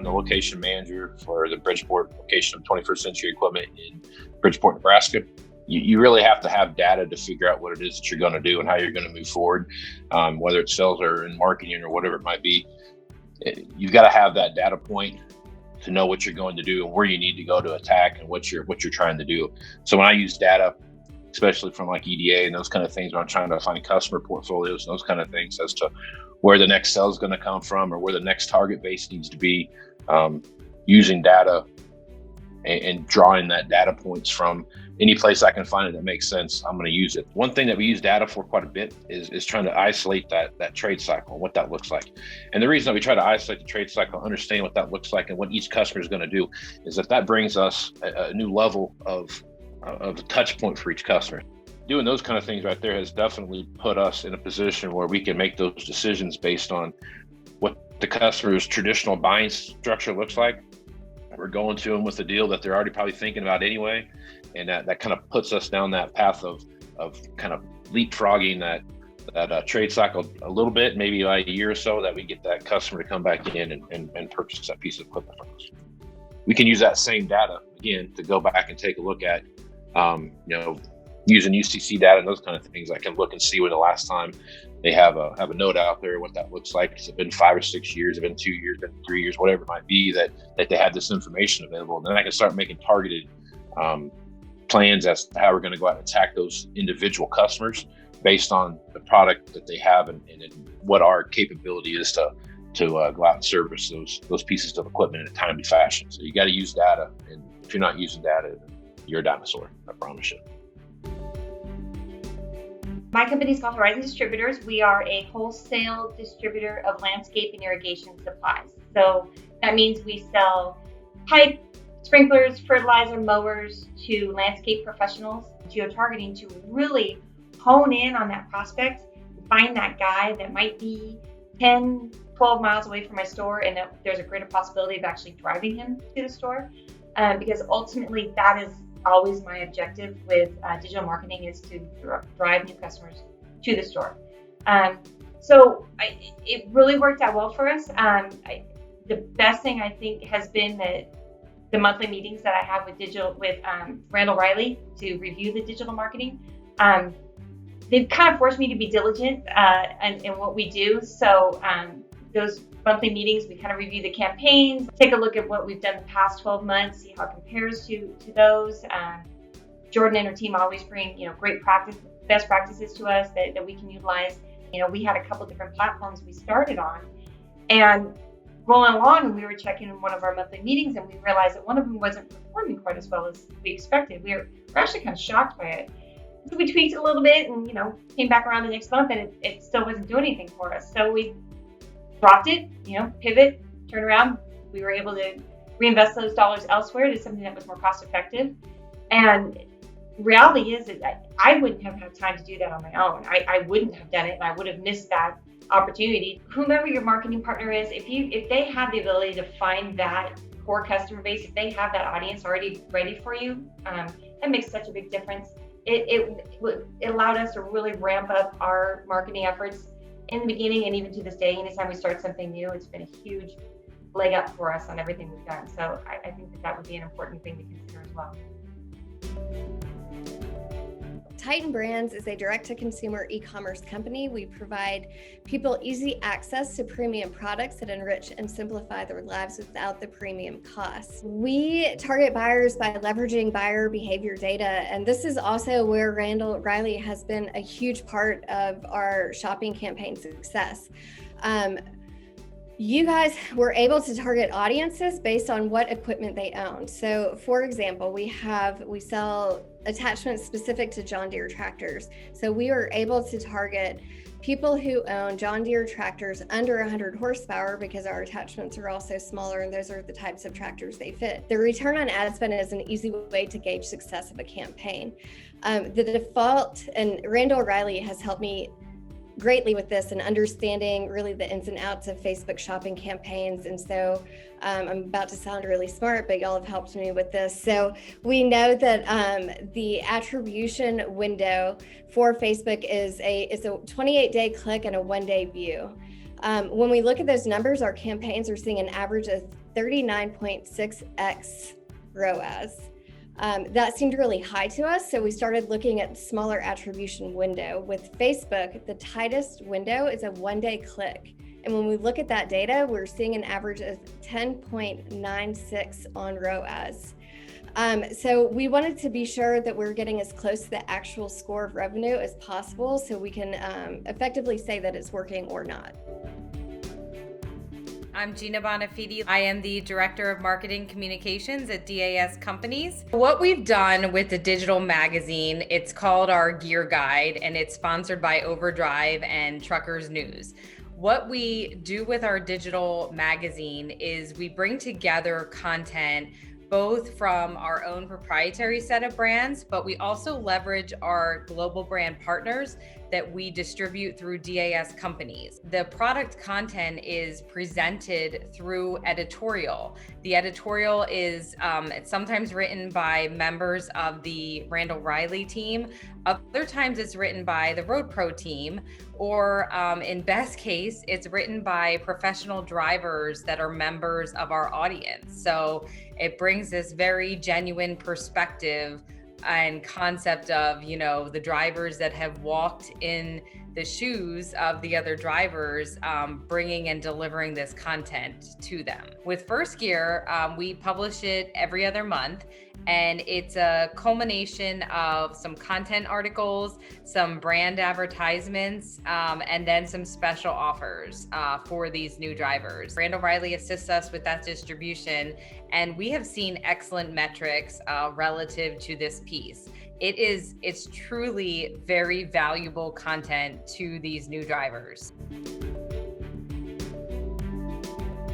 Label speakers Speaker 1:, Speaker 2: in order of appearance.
Speaker 1: I'm the location manager for the Bridgeport location of 21st Century Equipment in Bridgeport, Nebraska. You really have to have data to figure out what it is that you're going to do and how you're going to move forward, whether it's sales or in marketing or whatever it might be. You've got to have that data point to know what you're going to do and where you need to go to attack and what you're trying to do. So when I use data, especially from like EDA and those kind of things, when I'm trying to find customer portfolios and those kind of things as to where the next sale is going to come from or where the next target base needs to be, using data and drawing that data points from any place I can find it that makes sense, I'm going to use it. One thing that we use data for quite a bit is trying to isolate that trade cycle and what that looks like. And the reason that we try to isolate the trade cycle, understand what that looks like and what each customer is going to do, is that brings us a new level of the touch point for each customer. Doing those kind of things right there has definitely put us in a position where we can make those decisions based on what the customer's traditional buying structure looks like. We're going to them with a deal that they're already probably thinking about anyway. And that kind of puts us down that path of kind of leapfrogging that trade cycle a little bit, maybe like a year or so, that we get that customer to come back in and purchase that piece of equipment from us. We can use that same data again to go back and take a look at, using UCC data and those kind of things. I can look and see when the last time they have a note out there, what that looks like. Has it been 5 or 6 years? Has it been 2 years? Been 3 years? Whatever it might be that they have this information available. And then I can start making targeted plans as to how we're going to go out and attack those individual customers based on the product that they have and what our capability is to go out and service those pieces of equipment in a timely fashion. So you got to use data, and if you're not using data, you're a dinosaur, I promise you.
Speaker 2: My company is called Horizon Distributors. We are a wholesale distributor of landscape and irrigation supplies. So that means we sell pipe, sprinklers, fertilizer, mowers to landscape professionals, geo-targeting to really hone in on that prospect, find that guy that might be 10, 12 miles away from my store, and there's a greater possibility of actually driving him to the store, because ultimately that is always my objective with digital marketing, is to drive new customers to the store. So it really worked out well for us. The best thing I think has been the monthly meetings that I have with Randall-Reilly to review the digital marketing. They've kind of forced me to be diligent in what we do. So those monthly meetings, we kind of review the campaigns, take a look at what we've done the past 12 months, see how it compares to those. Jordan and her team always bring, great best practices to us that we can utilize. We had a couple different platforms we started on, and rolling along, and we were checking in one of our monthly meetings, and we realized that one of them wasn't performing quite as well as we expected. We're actually kind of shocked by it. So we tweaked it a little bit and, came back around the next month, and it still wasn't doing anything for us. So we dropped it, pivot, turn around. We were able to reinvest those dollars elsewhere to something that was more cost effective. And reality is that I wouldn't have had time to do that on my own. I wouldn't have done it, and I would have missed that opportunity. Whomever your marketing partner is, if they have the ability to find that core customer base, if they have that audience already ready for you, that makes such a big difference. It allowed us to really ramp up our marketing efforts in the beginning, and even to this day. Anytime we start something new, it's been a huge leg up for us on everything we've done. So I think that would be an important thing to consider as well.
Speaker 3: Titan Brands is a direct-to-consumer e-commerce company. We provide people easy access to premium products that enrich and simplify their lives without the premium costs. We target buyers by leveraging buyer behavior data, and this is also where Randall-Reilly has been a huge part of our shopping campaign success. You guys were able to target audiences based on what equipment they owned. So for example, we sell attachments specific to John Deere tractors. So we were able to target people who own John Deere tractors under 100 horsepower because our attachments are also smaller, and those are the types of tractors they fit. The return on ad spend is an easy way to gauge success of a campaign. The default, and Randall-Reilly has helped me greatly with this and understanding really the ins and outs of Facebook shopping campaigns. And so I'm about to sound really smart, but y'all have helped me with this. So we know that the attribution window for Facebook is a 28-day click and a 1-day view. When we look at those numbers, our campaigns are seeing an average of 39.6x ROAS. That seemed really high to us, so we started looking at smaller attribution window. With Facebook, the tightest window is a one-day click. And when we look at that data, we're seeing an average of 10.96 on ROAS. So we wanted to be sure that we're getting as close to the actual score of revenue as possible so we can effectively say that it's working or not.
Speaker 4: I'm Gina Bonafide. I am the Director of Marketing Communications at DAS Companies. What we've done with the digital magazine, it's called our Gear Guide, and it's sponsored by Overdrive and Truckers News. What we do with our digital magazine is we bring together content both from our own proprietary set of brands, but we also leverage our global brand partners that we distribute through DAS Companies. The product content is presented through editorial. The editorial is it's sometimes written by members of the Randall-Reilly team. Other times it's written by the Road Pro team, or in best case, it's written by professional drivers that are members of our audience. So it brings this very genuine perspective and concept of, the drivers that have walked in the shoes of the other drivers, bringing and delivering this content to them. With First Gear, we publish it every other month, and it's a culmination of some content articles, some brand advertisements, and then some special offers for these new drivers. Randall-Reilly assists us with that distribution, and we have seen excellent metrics relative to this piece. It's truly very valuable content to these new drivers.